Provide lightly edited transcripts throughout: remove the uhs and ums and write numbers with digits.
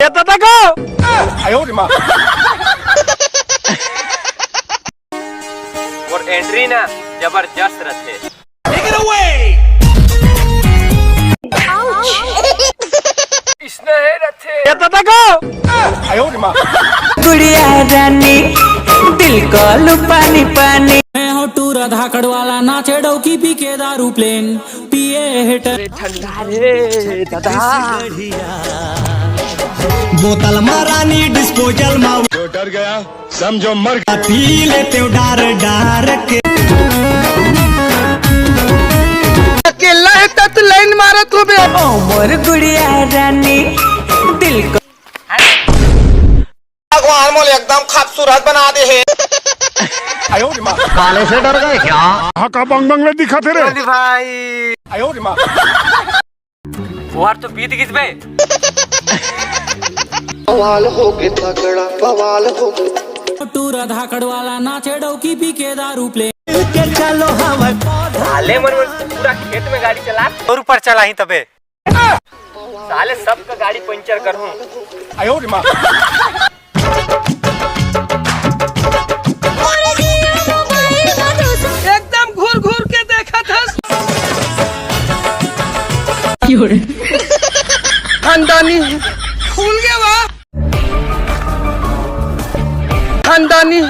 दादा को और एंट्री ना जबरदस्त रहते। इसने है रथे दादा को गुड़िया रानी दिल को लुपानी पानी। मैं हो टूर धाकड़ वाला नाचे डौकी पी के दारू प्लेन पिए हेटर ठंडा रे दादा बोतल मारानी डिस्पोजल माँ जो डर गया समझो मर गया। पी लेते हो डार डार के अकेला है तत लाइन मारा तू बे। ओ मोर गुड़िया रानी दिल को भगवान मोल एकदम खूबसूरत बना दे है। काले से डर गए क्या? हाँ का बंगले दिखा थे रे भाई वार तो बीत किस बे। बवाल हो गए तगड़ा बवाल हो गए। टूर धाकड़ वाला नाचे डौकी पी के दारू प्लेन चलो हवा साले मन पूरा खेत में गाड़ी चला और ऊपर चला ही तबे साले सबका गाड़ी पंचर कर हूँ। एकदम घूर घूर के देखा था खानदानी खुल गया वाह खानदानी।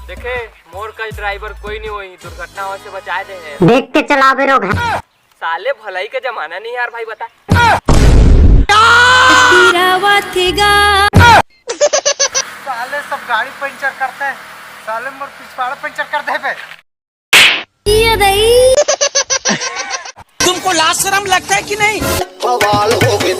देखे मोर का ड्राइवर कोई नहीं हुई दुर्घटना से बचाए दे हैं। देख के चला बे रोग साले भलाई का जमाना नहीं यार भाई बता। साले सब गाड़ी पंचर करते हैं साले मोर पिछवाड़ा पंचर करते हैं। तुमको लाज शर्म लगता है कि नहीं? बवाल हो गए।